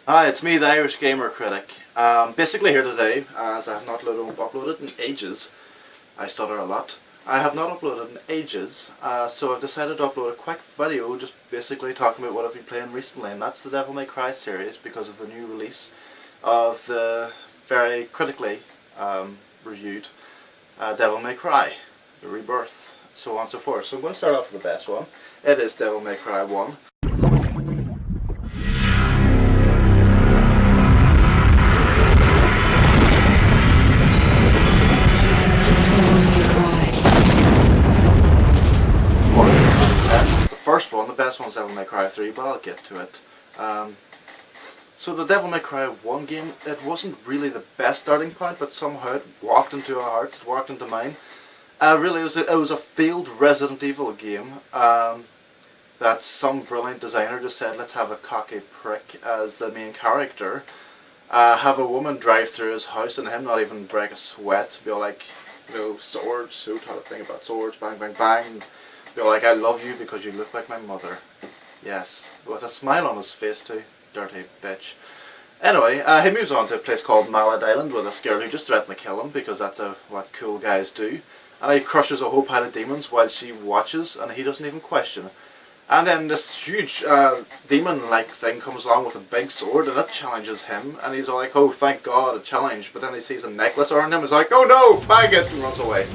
Hi, it's me, the Irish Gamer Critic. Basically here today, as I have not uploaded in ages. I stutter a lot. I have not uploaded in ages, so I've decided to upload a quick video just basically talking about what I've been playing recently, and that's the Devil May Cry series because of the new release of the very critically reviewed Devil May Cry, the Rebirth, so on and so forth. So I'm going to start off with the best one. It is Devil May Cry 1. First one, the best one is Devil May Cry 3, but I'll get to it. So the Devil May Cry 1 game, it wasn't really the best starting point, but somehow it walked into our hearts, it walked into mine. Really, it was a failed Resident Evil game that some brilliant designer just said, let's have a cocky prick as the main character, have a woman drive through his house and him not even break a sweat, be all like, you know, swords, so taught a thing about swords, bang bang bang. Be like, I love you because you look like my mother. Yes, with a smile on his face too. Dirty bitch. Anyway, he moves on to a place called Malad Island with this girl who just threatened to kill him because that's what cool guys do. And he crushes a whole pile of demons while she watches and he doesn't even question it. And then this huge demon-like thing comes along with a big sword and it challenges him. And he's all like, oh thank God, a challenge. But then he sees a necklace around him and he's like, oh no, faggot! And runs away.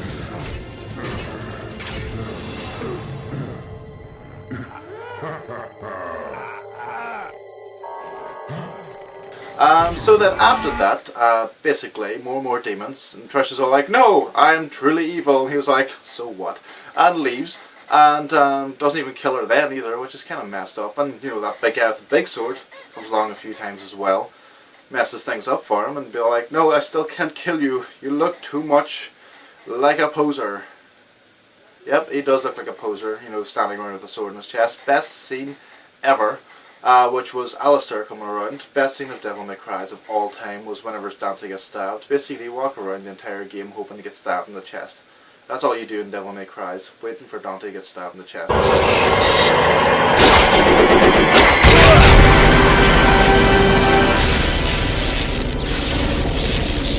So then after that, basically, more and more demons, and Trish is all like, no, I'm truly evil, and he was like, so what, and leaves, and doesn't even kill her then either, which is kind of messed up, and you know, that big guy with the big sword comes along a few times as well, messes things up for him, and be all like, no, I still can't kill you, you look too much like a poser. Yep, he does look like a poser, you know, standing around with a sword in his chest. Best scene ever. Which was Alistair coming around. Best scene of Devil May Cry of all time was whenever Dante gets stabbed. Basically you walk around the entire game hoping to get stabbed in the chest. That's all you do in Devil May Cry, waiting for Dante to get stabbed in the chest.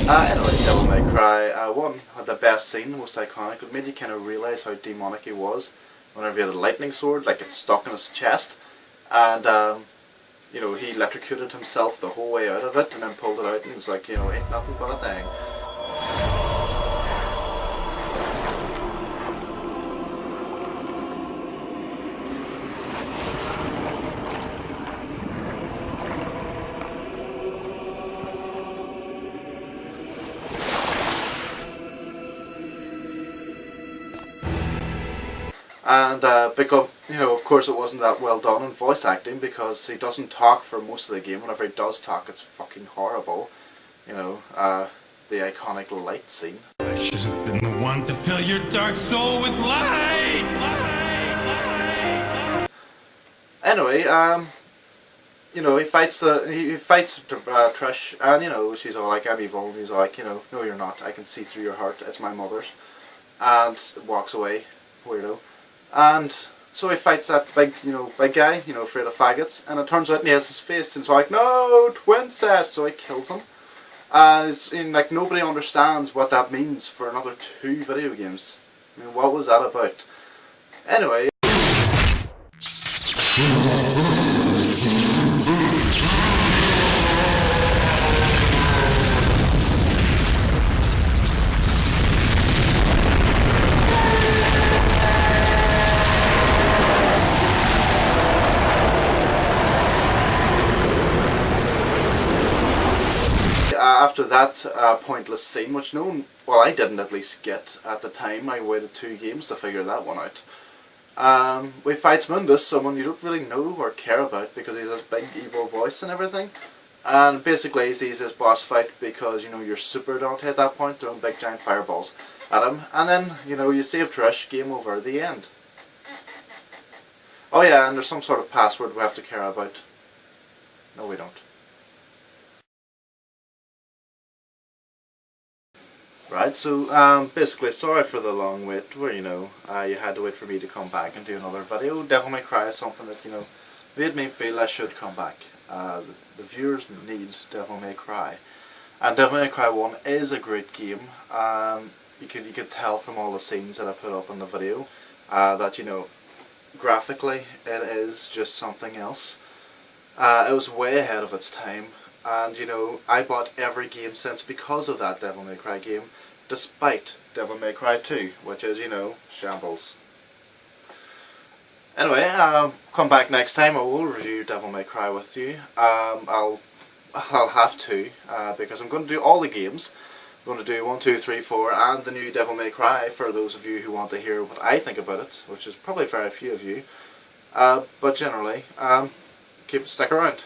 Anyway, Devil May Cry 1 had the best scene, most iconic. It made you kind of realise how demonic he was. Whenever he had a lightning sword, like it's stuck in his chest. And, you know, he electrocuted himself the whole way out of it and then pulled it out and was like, you know, ain't nothing but a thing. And because, you know, of course it wasn't that well done in voice acting because he doesn't talk for most of the game. Whenever he does talk, it's fucking horrible. You know, the iconic light scene. I should have been the one to fill your dark soul with light! Anyway, you know, he fights Trish, and you know, she's all like, I'm evil, and he's all like, you know, no you're not, I can see through your heart, it's my mother's. And walks away, weirdo. And so he fights that big guy, you know, afraid of faggots, and it turns out he has his face, and so like, no, twincest, so he kills him. And it's, like, nobody understands what that means for another 2 video games. I mean, what was that about? Anyway. After that pointless scene, which no one, well I didn't at least get at the time, I waited 2 games to figure that one out. We fights Mundus, someone you don't really know or care about because he's this big evil voice and everything. And basically he's the easiest boss fight because, you know, you're super Dante at that point, throwing big giant fireballs at him. And then, you know, you save Trish, game over, the end. Oh yeah, and there's some sort of password we have to care about. No we don't. Right, so basically, sorry for the long wait where, you know, you had to wait for me to come back and do another video. Devil May Cry is something that, you know, made me feel I should come back. The viewers need Devil May Cry. And Devil May Cry 1 is a great game. You could tell from all the scenes that I put up in the video that, you know, graphically it is just something else. It was way ahead of its time, and you know, I bought every game since because of that Devil May Cry game, despite Devil May Cry 2, which is, you know, shambles. Anyway, come back next time. I will review Devil May Cry with you. I'll have to, because I'm going to do all the games. I'm going to do 1, 2, 3, 4 and the new Devil May Cry for those of you who want to hear what I think about it, which is probably very few of you. But generally, stick around.